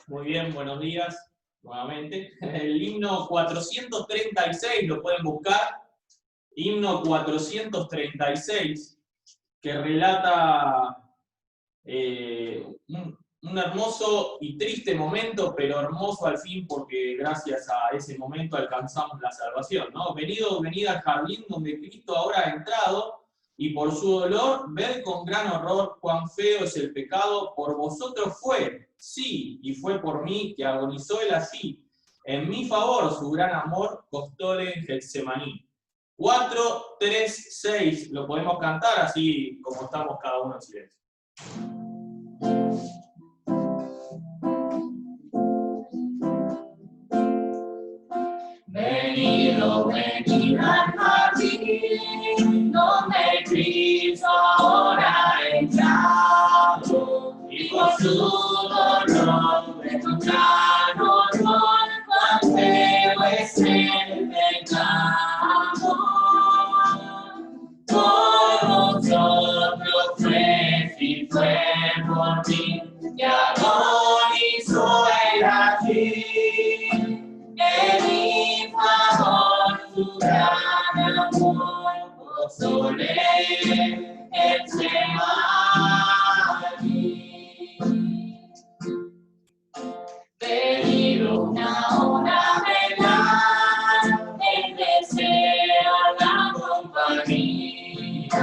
Muy bien, buenos días nuevamente. El himno 436 lo pueden buscar. Himno 436, que relata un hermoso y triste momento, pero hermoso al fin porque gracias a ese momento alcanzamos la salvación, ¿no? Venid al jardín donde Cristo ahora ha entrado, y por su dolor, ved con gran horror cuán feo es el pecado, por vosotros fue, sí, y fue por mí que agonizó él así. En mi favor su gran amor costóle en Getsemaní. 4, 3, 6, lo podemos cantar así como estamos cada uno en silencio. Venid al jardín, donde Cristo ahora ha entrado, y por su dolor de tu gran horror, cuán feo es el pecado. Por vosotros y fue por mí, que agonizó él allí. En mi favor su gran amor, costóle el Getsemaní. Venid una hora velar, el deseo la compañía,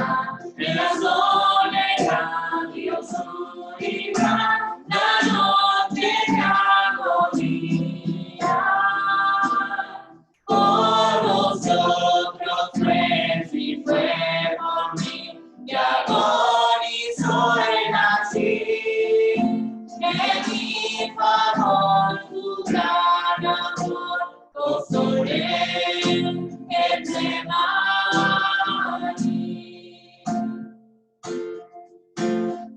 en la soledad y oscuridad, la noche de agonía. Por vosotros y fue por mí, que agonizó él así. En mi favor tu gran amor, costóle el Getsemaní.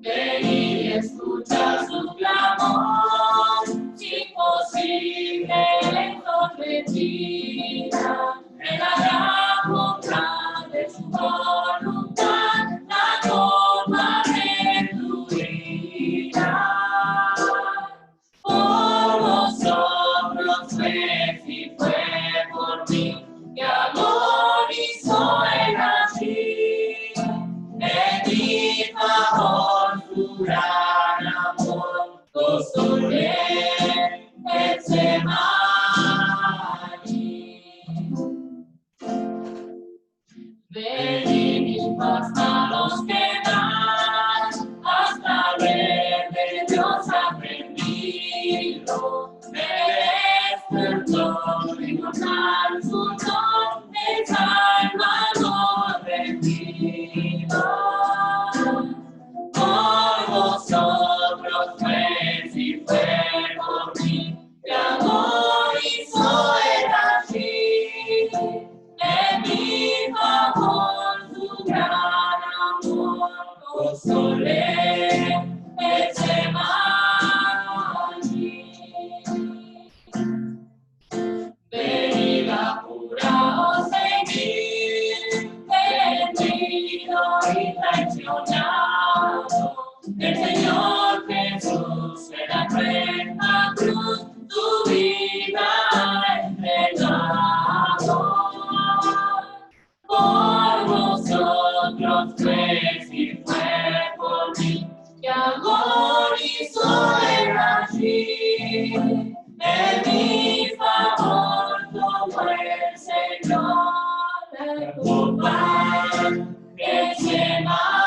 Venid y escucha su clamor, si posible lejos retira, en la gran boca de su voluntad, la copa de tu ira. Por vosotros y fue por mí, que agonizó él allí. En mi favor su gran amor, costóle el Getsemaní. Venid hasta los que dan, hasta ver de Dios aprendido, me despertó de encontrar su don, el Salvador rendido. Por vosotros y fue por mí, que agonizó él allí. En mi favor su gran amor, costóle el Getsemaní. Venid apuraos, seguid, vendido y traicionado, el Señor Jesús en la cruenta cruz tu vida ha entregado. Por vosotros y fue por mí, que agonizó él allí. En mi favor tomó el Señor la copa del Getsemaní.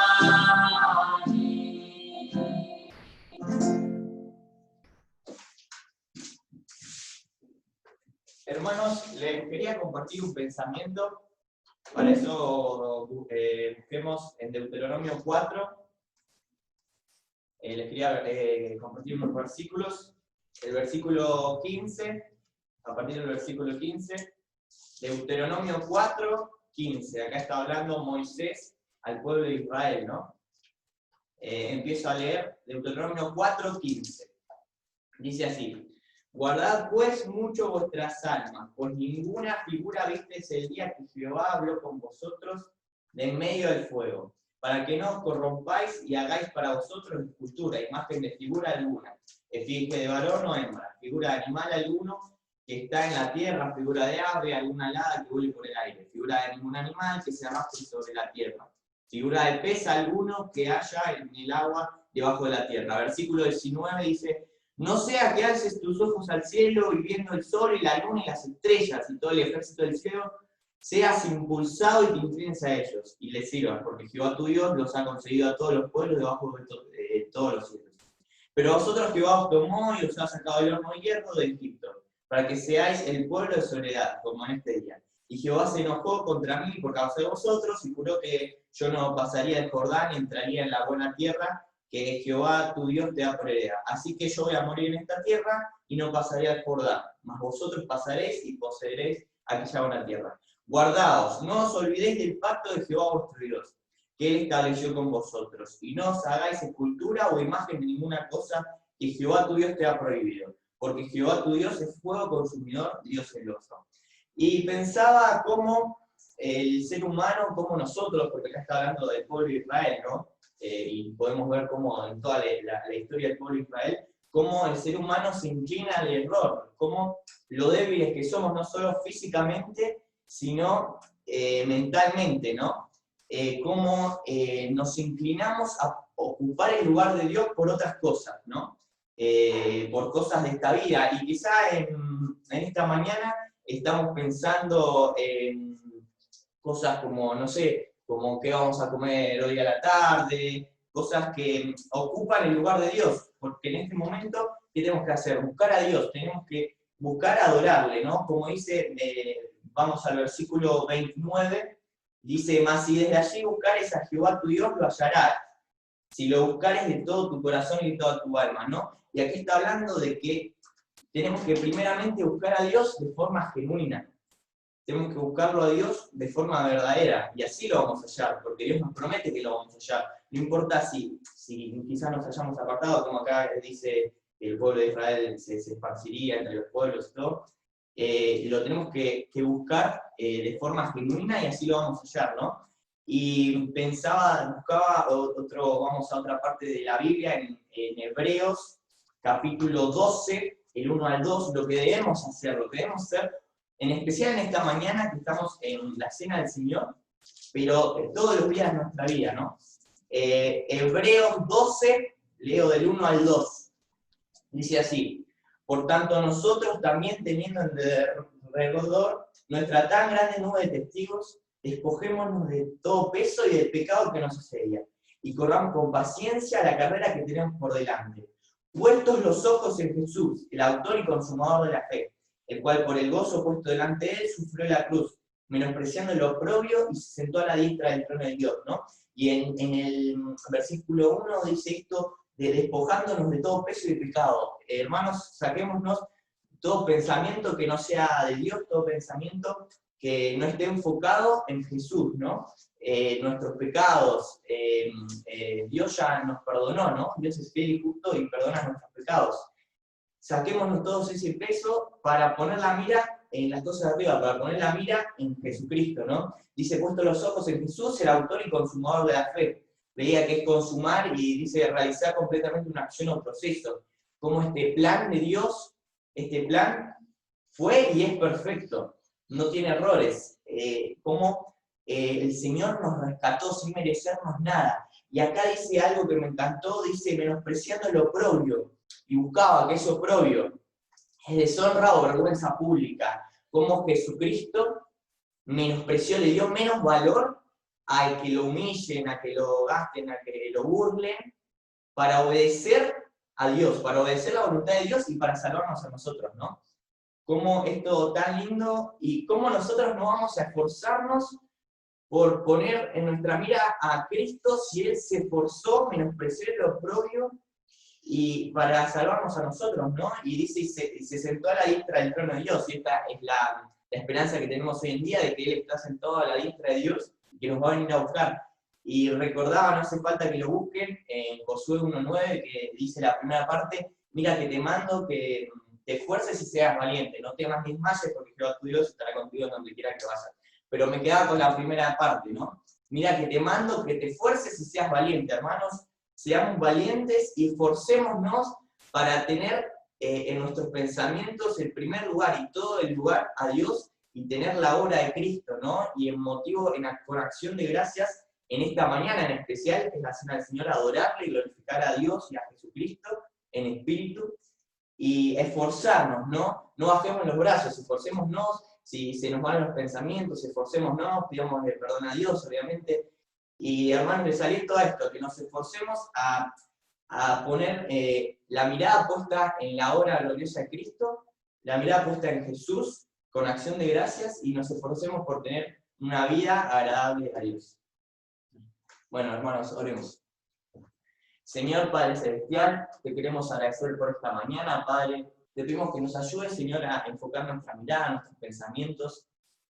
Hermanos, les quería compartir un pensamiento. Para eso busquemos en Deuteronomio 4. Les quería compartir unos versículos. El versículo 15, a partir del versículo 15, Deuteronomio 4, 15. Acá está hablando Moisés al pueblo de Israel, ¿no? Empiezo a leer Deuteronomio 4, 15. Dice así: guardad pues mucho vuestras almas, pues ninguna figura visteis el día que Jehová habló con vosotros de en medio del fuego, para que no os corrompáis y hagáis para vosotros escultura, imagen de figura alguna, efigie de varón o hembra, figura de animal alguno que está en la tierra, figura de ave, alguna alada que vuele por el aire, figura de ningún animal que se arrastre sobre la tierra, figura de pez alguno que haya en el agua debajo de la tierra. Versículo 19 dice: no sea que alces tus ojos al cielo y viendo el sol y la luna y las estrellas y todo el ejército del cielo, seas impulsado y te inclines a ellos y les sirvas, porque Jehová tu Dios los ha concedido a todos los pueblos debajo de todos los cielos. Pero vosotros Jehová os tomó y os ha sacado del horno de hierro de Egipto, para que seáis el pueblo de su heredad, como en este día. Y Jehová se enojó contra mí por causa de vosotros y juró que yo no pasaría el Jordán y entraría en la buena tierra que Jehová tu Dios te da por heredad. Así que yo voy a morir en esta tierra y no pasaré al Jordán, mas vosotros pasaréis y poseeréis aquella buena tierra. Guardaos, no os olvidéis del pacto de Jehová vuestro Dios, que él estableció con vosotros, y no os hagáis escultura o imagen de ninguna cosa que Jehová tu Dios te ha prohibido, porque Jehová tu Dios es fuego consumidor, Dios celoso. Y pensaba cómo el ser humano, como nosotros, porque acá está hablando del pueblo de Israel, ¿no? Y podemos ver cómo en toda la historia del pueblo de Israel, cómo el ser humano se inclina al error, cómo lo débiles que somos, no solo físicamente, sino mentalmente, ¿no? Cómo nos inclinamos a ocupar el lugar de Dios por otras cosas, ¿no? Por cosas de esta vida. Y quizá en esta mañana estamos pensando en cosas como, no sé, como qué vamos a comer hoy a la tarde, cosas que ocupan el lugar de Dios, porque en este momento, ¿qué tenemos que hacer? Buscar a Dios, tenemos que buscar adorarle, ¿no? Como dice, vamos al versículo 29, dice: mas si desde allí buscares a Jehová tu Dios, lo hallarás, si lo buscares de todo tu corazón y de toda tu alma, ¿no? Y aquí está hablando de que tenemos que primeramente buscar a Dios de forma genuina. Tenemos que buscarlo a Dios de forma verdadera, y así lo vamos a hallar, porque Dios nos promete que lo vamos a hallar. No importa si quizás nos hayamos apartado, como acá dice que el pueblo de Israel se esparciría entre los pueblos y todo, lo tenemos que buscar de forma genuina y así lo vamos a hallar, ¿no? Y buscaba vamos a otra parte de la Biblia, en Hebreos, capítulo 12, el 1 al 2, lo que debemos hacer, en especial en esta mañana que estamos en la Cena del Señor, pero todos los días de nuestra vida, ¿no? Hebreos 12, leo del 1 al 2, dice así: por tanto nosotros también, teniendo en derredor nuestra tan grande nube de testigos, despojémonos de todo peso y del pecado que nos asedia, y corramos con paciencia la carrera que tenemos por delante, puestos los ojos en Jesús, el autor y consumador de la fe, el cual por el gozo puesto delante de él sufrió la cruz, menospreciando el oprobio, y se sentó a la diestra del trono de Dios, ¿no? Y en el versículo 1 dice esto de despojándonos de todo peso y pecado. Hermanos, saquémonos todo pensamiento que no sea de Dios, todo pensamiento que no esté enfocado en Jesús, ¿no? Nuestros pecados, Dios ya nos perdonó, ¿no? Dios es fiel y justo y perdona nuestros pecados. Saquémonos todos ese peso para poner la mira en las cosas de arriba, para poner la mira en Jesucristo, ¿no? Dice: puesto los ojos en Jesús, el autor y consumador de la fe. Veía que es consumar y dice realizar completamente una acción o proceso. Como este plan de Dios, este plan fue y es perfecto, no tiene errores. Como el Señor nos rescató sin merecernos nada. Y acá dice algo que me encantó, dice: menospreciando el oprobio. Y buscaba que ese oprobio es deshonra o vergüenza pública. Como Jesucristo menospreció, le dio menos valor al que lo humillen, a que lo gasten, a que lo burlen, para obedecer a Dios, para obedecer la voluntad de Dios y para salvarnos a nosotros, ¿no? Cómo esto tan lindo y cómo nosotros no vamos a esforzarnos por poner en nuestra mira a Cristo si Él se esforzó, menospreció el oprobio y para salvarnos a nosotros, ¿no? Y dice, y se sentó a la diestra del trono de Dios, y esta es la esperanza que tenemos hoy en día, de que Él está sentado a la diestra de Dios, y que nos va a venir a buscar. Y recordaba, no hace falta que lo busquen, en Josué 1.9, que dice la primera parte: mira que te mando que te esfuerces y seas valiente, no temas ni desmayes, porque Jehová tu Dios estará contigo donde quiera que vayas. Pero me quedaba con la primera parte, ¿no? Mira que te mando que te esfuerces y seas valiente, hermanos. Seamos valientes y esforcémonos para tener en nuestros pensamientos el primer lugar y todo el lugar a Dios y tener la obra de Cristo, ¿no? Y en motivo, con acción de gracias, en esta mañana en especial, que es la Cena del Señor, adorarle y glorificar a Dios y a Jesucristo en espíritu, y esforzarnos, ¿no? No bajemos los brazos, esforcémonos, si se nos van los pensamientos, esforcémonos, pidámosle perdón a Dios, obviamente, y hermanos, les aliento a esto, que nos esforcemos a poner la mirada puesta en la obra gloriosa de Cristo, la mirada puesta en Jesús, con acción de gracias, y nos esforcemos por tener una vida agradable a Dios. Bueno, hermanos, oremos. Señor Padre Celestial, te queremos agradecer por esta mañana, Padre. Te pedimos que nos ayudes, Señor, a enfocar nuestra mirada, nuestros pensamientos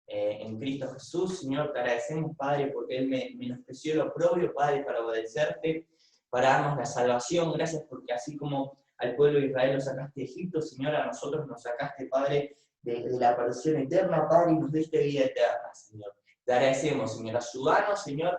en Cristo Jesús. Señor, te agradecemos, Padre, porque Él menospreció lo propio, Padre, para obedecerte, para darnos la salvación. Gracias porque así como al pueblo de Israel lo sacaste de Egipto, Señor, a nosotros nos sacaste, Padre, de la perdición eterna, Padre, y nos diste vida eterna, Señor. Te agradecemos, Señor. Ayúdanos, Señor,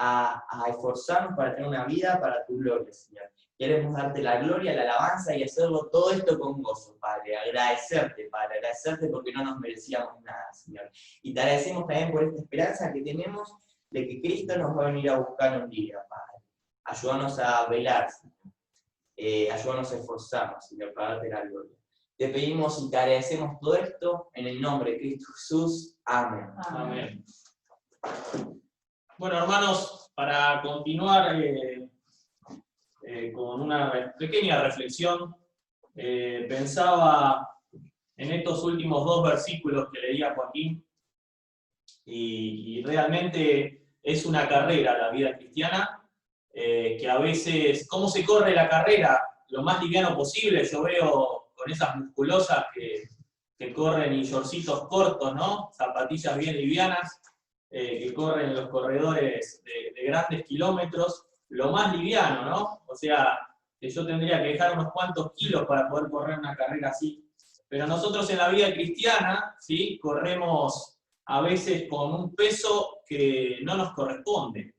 a esforzarnos para tener una vida para tu gloria, Señor. Queremos darte la gloria, la alabanza y hacerlo todo esto con gozo, Padre. Agradecerte, Padre, agradecerte porque no nos merecíamos nada, Señor. Y te agradecemos también por esta esperanza que tenemos de que Cristo nos va a venir a buscar un día, Padre. Ayúdanos a velar, Señor. Ayúdanos a esforzarnos, Señor, para darte la gloria. Te pedimos y te agradecemos todo esto en el nombre de Cristo Jesús. Amén. Amén. Bueno, hermanos, para continuar con una pequeña reflexión, pensaba en estos últimos 2 versículos que leía Joaquín, y realmente es una carrera la vida cristiana, que a veces, ¿cómo se corre la carrera? Lo más liviano posible. Yo veo con esas musculosas que corren y shortcitos cortos, ¿no? Zapatillas bien livianas, que corren los corredores de grandes kilómetros, lo más liviano, ¿no? O sea, que yo tendría que dejar unos cuantos kilos para poder correr una carrera así. Pero nosotros en la vida cristiana, ¿sí? Corremos a veces con un peso que no nos corresponde.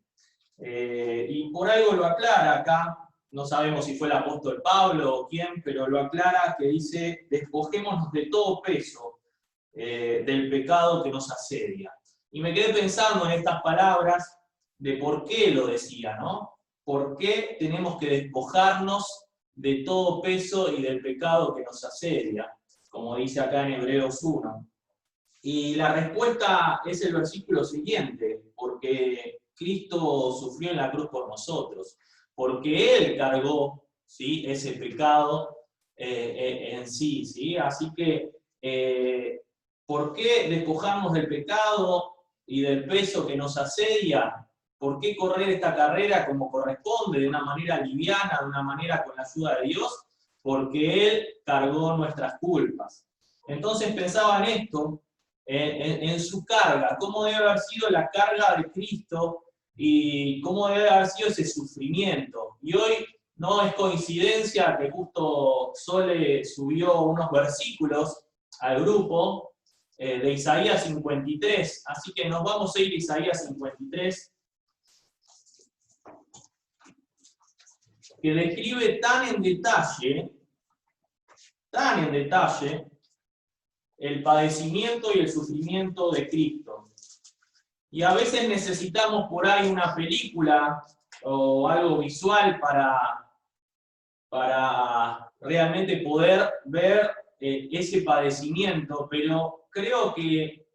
Y por algo lo aclara acá, no sabemos si fue el apóstol Pablo o quién, pero lo aclara, que dice: despojémonos de todo peso del pecado que nos asedia. Y me quedé pensando en estas palabras de por qué lo decía, ¿no? ¿Por qué tenemos que despojarnos de todo peso y del pecado que nos asedia? Como dice acá en Hebreos 1. Y la respuesta es el versículo siguiente: porque Cristo sufrió en la cruz por nosotros, porque Él cargó, ¿sí?, ese pecado en sí, ¿sí? Así que, ¿por qué despojarnos del pecado y del peso que nos asedia? ¿Por qué correr esta carrera como corresponde, de una manera liviana, de una manera con la ayuda de Dios? Porque Él cargó nuestras culpas. Entonces pensaba en esto, en su carga, cómo debe haber sido la carga de Cristo y cómo debe haber sido ese sufrimiento. Y hoy no es coincidencia que justo Sole subió unos versículos al grupo de Isaías 53, así que nos vamos a ir a Isaías 53, que describe tan en detalle el padecimiento y el sufrimiento de Cristo. Y a veces necesitamos por ahí una película o algo visual para realmente poder ver ese padecimiento, pero creo que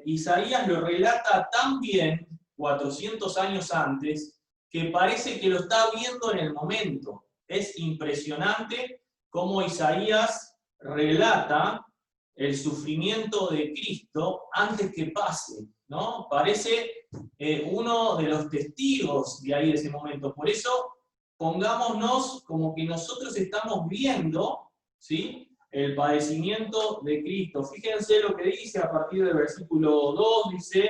Isaías lo relata tan bien 400 años antes, que parece que lo está viendo en el momento. Es impresionante cómo Isaías relata el sufrimiento de Cristo antes que pase, ¿no? Parece uno de los testigos de ahí, de ese momento. Por eso, pongámonos como que nosotros estamos viendo, ¿sí?, el padecimiento de Cristo. Fíjense lo que dice a partir del versículo 2, dice,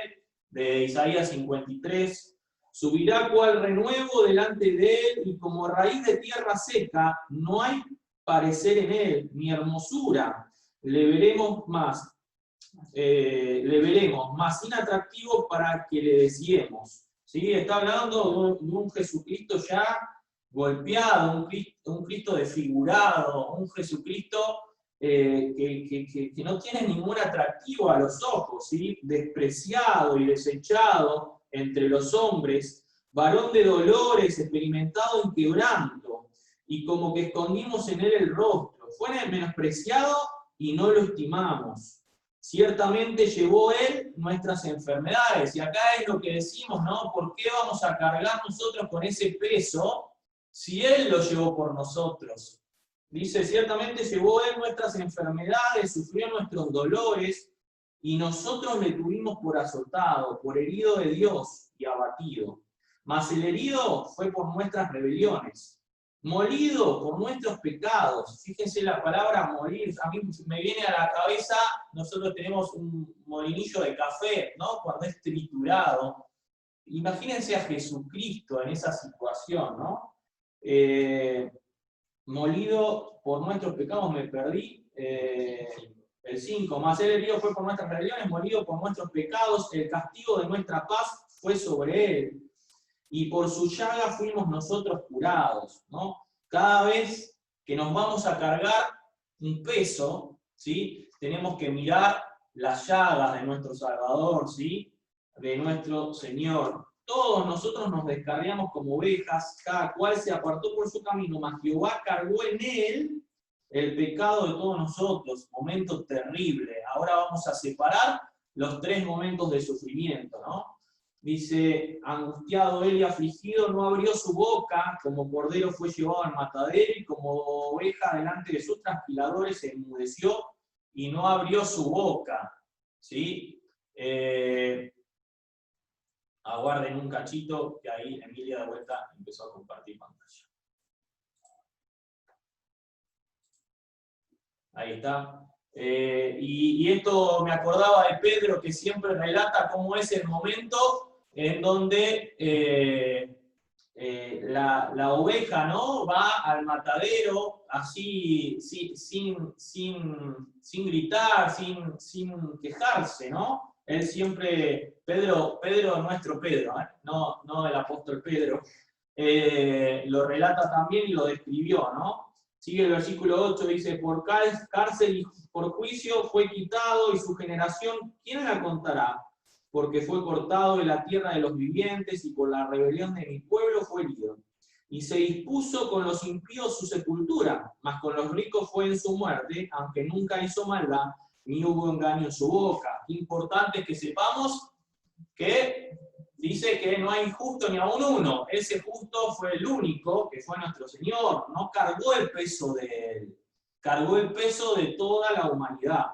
de Isaías 53, subirá cual renuevo delante de él, y como raíz de tierra seca, no hay parecer en él, ni hermosura. Le veremos más inatractivo para que le deseemos. ¿Sí? Está hablando de un Jesucristo ya golpeado, un Cristo desfigurado, un Jesucristo que no tiene ningún atractivo a los ojos, ¿sí? Despreciado y desechado entre los hombres, varón de dolores, experimentado en quebranto, y como que escondimos en él el rostro. Fue menospreciado y no lo estimamos. Ciertamente llevó él nuestras enfermedades, y acá es lo que decimos, ¿no? ¿Por qué vamos a cargar nosotros con ese peso si él lo llevó por nosotros? Dice, ciertamente llevó él nuestras enfermedades, sufrió nuestros dolores, y nosotros le tuvimos por azotado, por herido de Dios y abatido. Mas el herido fue por nuestras rebeliones, molido por nuestros pecados. Fíjense la palabra morir, a mí me viene a la cabeza, nosotros tenemos un molinillo de café, ¿no? Cuando es triturado. Imagínense a Jesucristo en esa situación, ¿no? Molido por nuestros pecados, me perdí. El 5, más el herido fue por nuestras rebeliones, molido por nuestros pecados, el castigo de nuestra paz fue sobre él, y por su llaga fuimos nosotros curados, ¿no? Cada vez que nos vamos a cargar un peso, ¿sí? Tenemos que mirar las llagas de nuestro Salvador, ¿sí? De nuestro Señor. Todos nosotros nos descarriamos como ovejas, cada cual se apartó por su camino, mas Jehová cargó en él el pecado de todos nosotros. Momento terrible. Ahora vamos a separar los 3 momentos de sufrimiento, ¿no? Dice, angustiado él y afligido, no abrió su boca, como cordero fue llevado al matadero, y como oveja delante de sus trasquiladores se enmudeció y no abrió su boca. ¿Sí? Aguarden un cachito, que ahí Emilia de vuelta empezó a compartir pantalla. Ahí está. Y esto me acordaba de Pedro, que siempre relata cómo es el momento en donde la oveja, ¿no? Va al matadero así, sin gritar, sin quejarse, ¿no? Él siempre, Pedro, nuestro Pedro, no el apóstol Pedro, lo relata también y lo describió, ¿no? Sigue el versículo 8, dice, por cárcel y por juicio fue quitado, y su generación, ¿quién la contará? Porque fue cortado de la tierra de los vivientes, y por la rebelión de mi pueblo fue herido. Y se dispuso con los impíos su sepultura, mas con los ricos fue en su muerte, aunque nunca hizo maldad, ni hubo engaño en su boca. Importante es que sepamos que dice que no hay justo ni aún uno. Ese justo fue el único, que fue nuestro Señor. No cargó el peso de él, cargó el peso de toda la humanidad.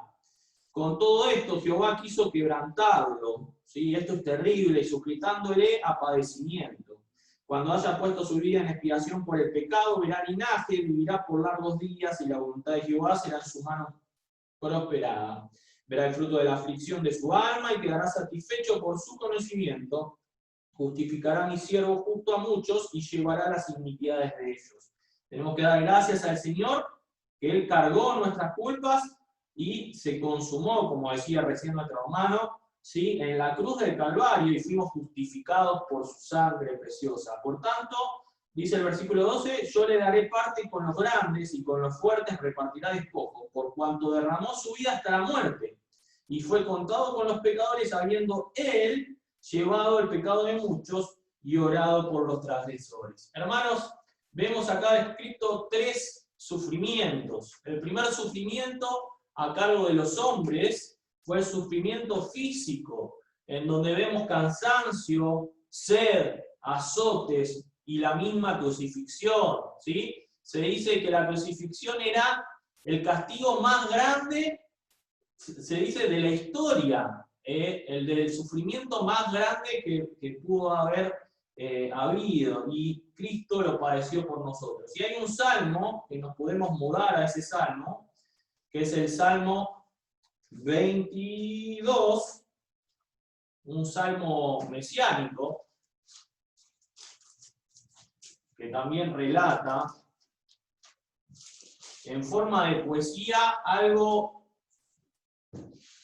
Con todo esto, Jehová quiso quebrantarlo, ¿sí? Esto es terrible, sujetándole a padecimiento. Cuando haya puesto su vida en expiación por el pecado, verá linaje, vivirá por largos días, y la voluntad de Jehová será en su mano prosperada. Verá el fruto de la aflicción de su alma y quedará satisfecho por su conocimiento. Justificará a mi siervo justo a muchos y llevará las iniquidades de ellos. Tenemos que dar gracias al Señor, que Él cargó nuestras culpas y se consumó, como decía recién nuestro hermano, ¿sí? En la cruz del Calvario, y fuimos justificados por su sangre preciosa. Por tanto, dice el versículo 12, yo le daré parte con los grandes, y con los fuertes repartirá despojos, por cuanto derramó su vida hasta la muerte, y fue contado con los pecadores, habiendo él llevado el pecado de muchos y orado por los transgresores. Hermanos, vemos acá descrito 3 sufrimientos. El primer sufrimiento a cargo de los hombres fue el sufrimiento físico, en donde vemos cansancio, sed, azotes y la misma crucifixión, ¿sí? Se dice que la crucifixión era el castigo más grande, se dice, de la historia, el del sufrimiento más grande que pudo haber habido, y Cristo lo padeció por nosotros. Y hay un salmo, que nos podemos mudar a ese salmo, que es el Salmo 22, un salmo mesiánico, que también relata en forma de poesía algo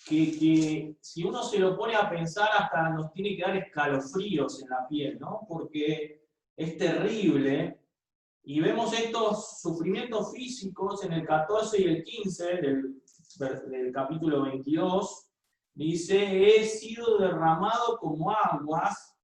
que si uno se lo pone a pensar hasta nos tiene que dar escalofríos en la piel, ¿no? Porque es terrible Y vemos estos sufrimientos físicos en el 14 y el 15 del capítulo 22. Dice, he sido derramado como aguas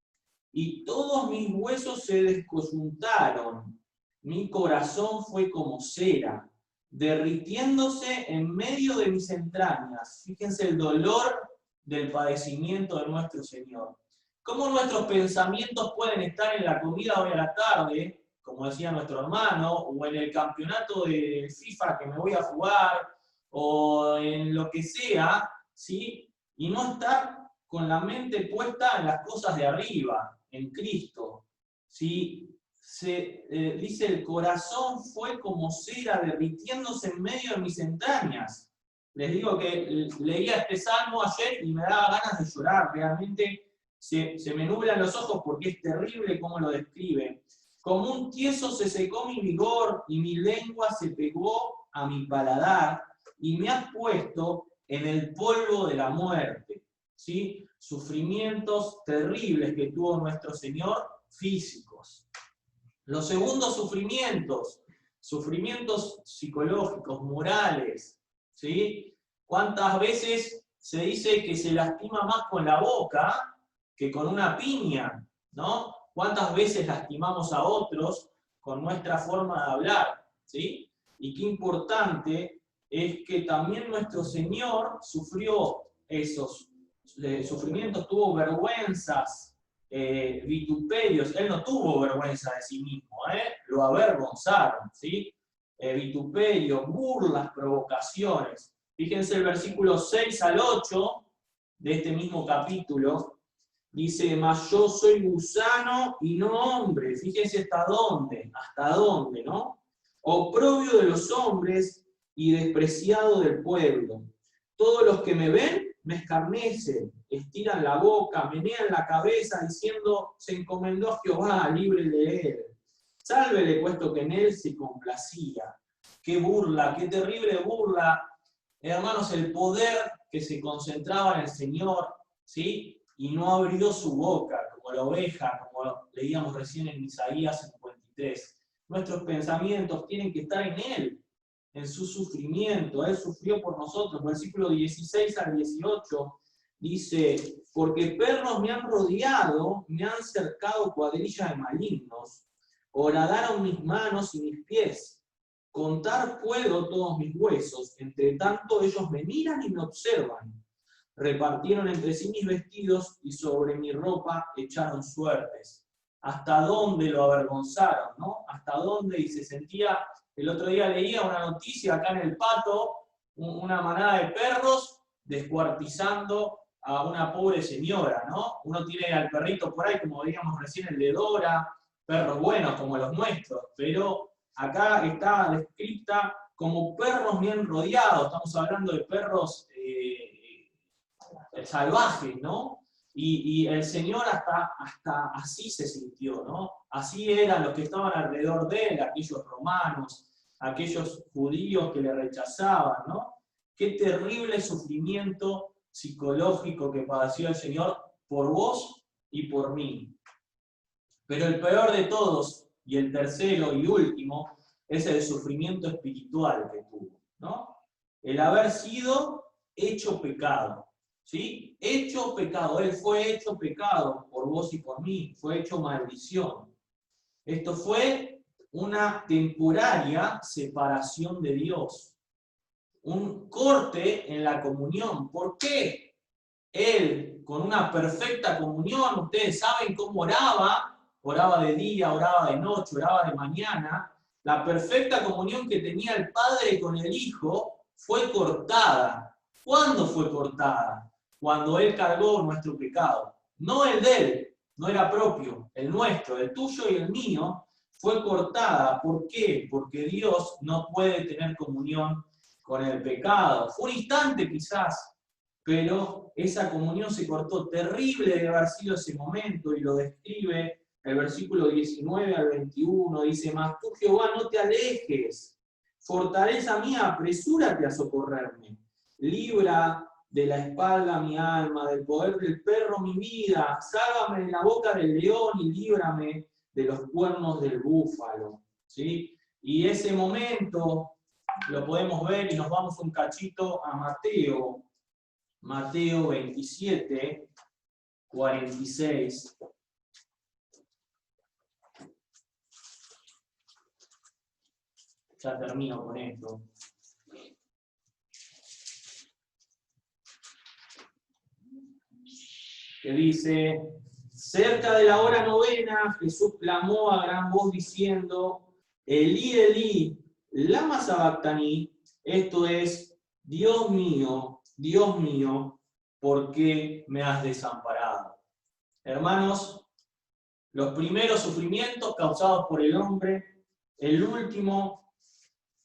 y todos mis huesos se descoyuntaron. Mi corazón fue como cera, derritiéndose en medio de mis entrañas. Fíjense el dolor del padecimiento de nuestro Señor. Cómo nuestros pensamientos pueden estar en la comida hoy a la tarde, como decía nuestro hermano, o en el campeonato de FIFA que me voy a jugar, o en lo que sea, ¿sí? Y no estar con la mente puesta en las cosas de arriba, en Cristo. ¿Sí? Dice, el corazón fue como cera derritiéndose en medio de mis entrañas. Les digo que leía este salmo ayer y me daba ganas de llorar, realmente se me nublan los ojos porque es terrible cómo lo describe. Como un tieso se secó mi vigor y mi lengua se pegó a mi paladar y me has puesto en el polvo de la muerte. ¿Sí? Sufrimientos terribles que tuvo nuestro Señor, físicos. Los segundos sufrimientos psicológicos, morales. ¿Sí? ¿Cuántas veces se dice que se lastima más con la boca que con una piña? ¿No? ¿Cuántas veces lastimamos a otros con nuestra forma de hablar? ¿Sí? Y qué importante es que también nuestro Señor sufrió esos sufrimientos, tuvo vergüenzas, vituperios. Él no tuvo vergüenza de sí mismo, lo avergonzaron, ¿sí? Vituperios, burlas, provocaciones. Fíjense el versículo 6 al 8 de este mismo capítulo. Dice, mas yo soy gusano y no hombre. Fíjense hasta dónde, ¿no? Oprobio de los hombres y despreciado del pueblo. Todos los que me ven me escarnecen, estiran la boca, menean la cabeza, diciendo, se encomendó a Jehová, libre de él. Sálvele, puesto que en él se complacía. Qué burla, qué terrible burla. Hermanos, el poder que se concentraba en el Señor, ¿sí? Y no abrió su boca, como la oveja, como leíamos recién en Isaías 53. Nuestros pensamientos tienen que estar en Él, en su sufrimiento. Él sufrió por nosotros. Versículo 16 al 18 dice, porque perros me han rodeado, me han cercado cuadrilla de malignos, horadaron mis manos y mis pies. Contar puedo todos mis huesos, entre tanto ellos me miran y me observan. Repartieron entre sí mis vestidos y sobre mi ropa echaron suertes. ¿Hasta dónde lo avergonzaron? ¿No? ¿Hasta dónde? Y se sentía, el otro día leía una noticia acá en el Pato, una manada de perros descuartizando a una pobre señora, ¿no? Uno tiene al perrito por ahí, como veíamos recién, el de Dora, perros buenos como los nuestros, pero acá está descrita como perros bien rodeados. Estamos hablando de perros salvajes, ¿no? Y el Señor hasta así se sintió, ¿no? Así eran los que estaban alrededor de él, aquellos romanos, aquellos judíos que le rechazaban, ¿no? Qué terrible sufrimiento psicológico que padeció el Señor por vos y por mí. Pero el peor de todos, y el tercero y último, es el sufrimiento espiritual que tuvo, ¿no? El haber sido hecho pecado, ¿sí? Hecho pecado. Él fue hecho pecado por vos y por mí, fue hecho maldición. Esto fue una temporaria separación de Dios, un corte en la comunión. ¿Por qué? Él, con una perfecta comunión, ustedes saben cómo oraba de día, oraba de noche, oraba de mañana. La perfecta comunión que tenía el Padre con el Hijo fue cortada. ¿Cuándo fue cortada? Cuando Él cargó nuestro pecado. No el de Él, no era propio, el nuestro, el tuyo y el mío, fue cortada. ¿Por qué? Porque Dios no puede tener comunión con el pecado. Fue un instante quizás, pero esa comunión se cortó. Terrible de haber sido ese momento, y lo describe el versículo 19 al 21, dice, mas tú, Jehová, no te alejes, fortaleza mía, apresúrate a socorrerme, libra de la espalda mi alma, del poder del perro mi vida, sálvame de la boca del león y líbrame de los cuernos del búfalo. ¿sí? Y ese momento lo podemos ver y nos vamos un cachito a Mateo. Mateo 27, 46. Ya termino con esto. Que dice, cerca de la hora novena, Jesús clamó a gran voz diciendo, Elí, Elí, lama sabactani, esto es, Dios mío, ¿por qué me has desamparado? Hermanos, los primeros sufrimientos causados por el hombre, el último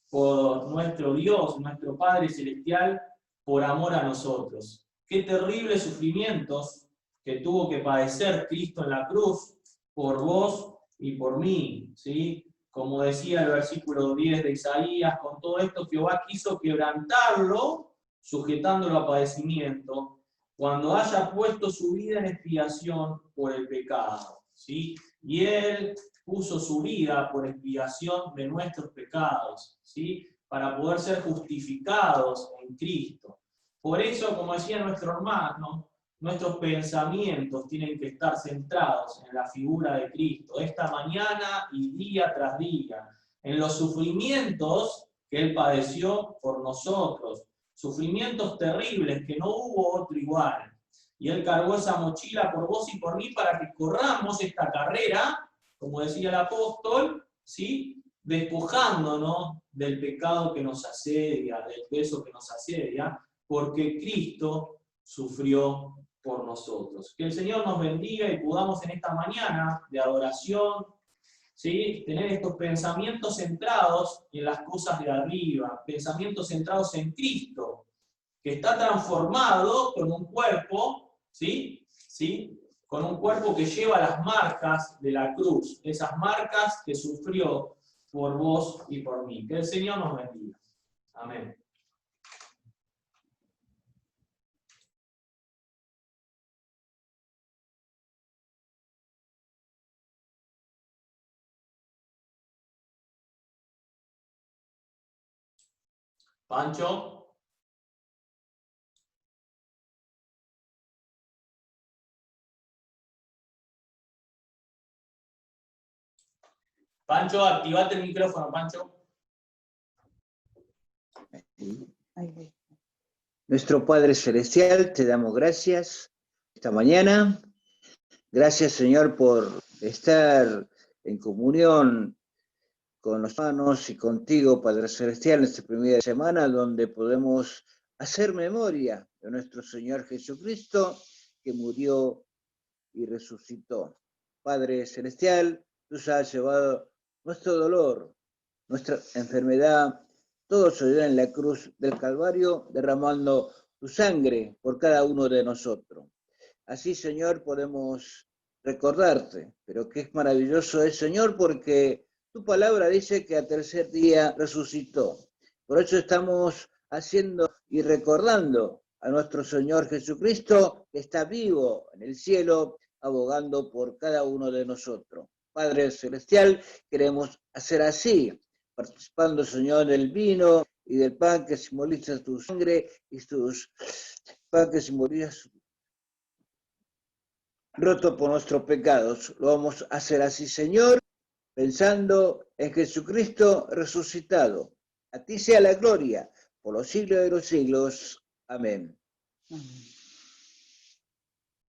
por nuestro Dios, nuestro Padre Celestial, por amor a nosotros. Qué terribles sufrimientos que tuvo que padecer Cristo en la cruz por vos y por mí, ¿sí? Como decía el versículo 10 de Isaías, con todo esto Jehová quiso quebrantarlo, sujetándolo a padecimiento, cuando haya puesto su vida en expiación por el pecado, ¿sí? Y Él puso su vida por expiación de nuestros pecados, ¿sí? Para poder ser justificados en Cristo. Por eso, como decía nuestro hermano, nuestros pensamientos tienen que estar centrados en la figura de Cristo, esta mañana y día tras día, en los sufrimientos que Él padeció por nosotros, sufrimientos terribles que no hubo otro igual. Y Él cargó esa mochila por vos y por mí para que corramos esta carrera, como decía el apóstol, ¿sí? Despojándonos del pecado que nos asedia, del peso que nos asedia, porque Cristo sufrió por nosotros. Que el Señor nos bendiga y podamos en esta mañana de adoración, ¿sí? Tener estos pensamientos centrados en las cosas de arriba, pensamientos centrados en Cristo, que está transformado con un cuerpo, ¿sí? ¿Sí? Con un cuerpo que lleva las marcas de la cruz, esas marcas que sufrió por vos y por mí. Que el Señor nos bendiga. Amén. Pancho. Pancho, activate el micrófono, Pancho. Nuestro Padre Celestial, te damos gracias esta mañana. Gracias, Señor, por estar en comunión con los hermanos y contigo, Padre Celestial, en esta primera semana, donde podemos hacer memoria de nuestro Señor Jesucristo, que murió y resucitó. Padre Celestial, tú has llevado nuestro dolor, nuestra enfermedad, todo se dio en la cruz del Calvario, derramando tu sangre por cada uno de nosotros. Así, Señor, podemos recordarte, pero qué maravilloso es, Señor, porque tu palabra dice que al tercer día resucitó. Por eso estamos haciendo y recordando a nuestro Señor Jesucristo, que está vivo en el cielo, abogando por cada uno de nosotros. Padre Celestial, queremos hacer así, participando, Señor, del vino y del pan que simboliza tu sangre y tus pan que simboliza roto por nuestros pecados. Lo vamos a hacer así, Señor, pensando en Jesucristo resucitado. A ti sea la gloria por los siglos de los siglos. Amén. Amén.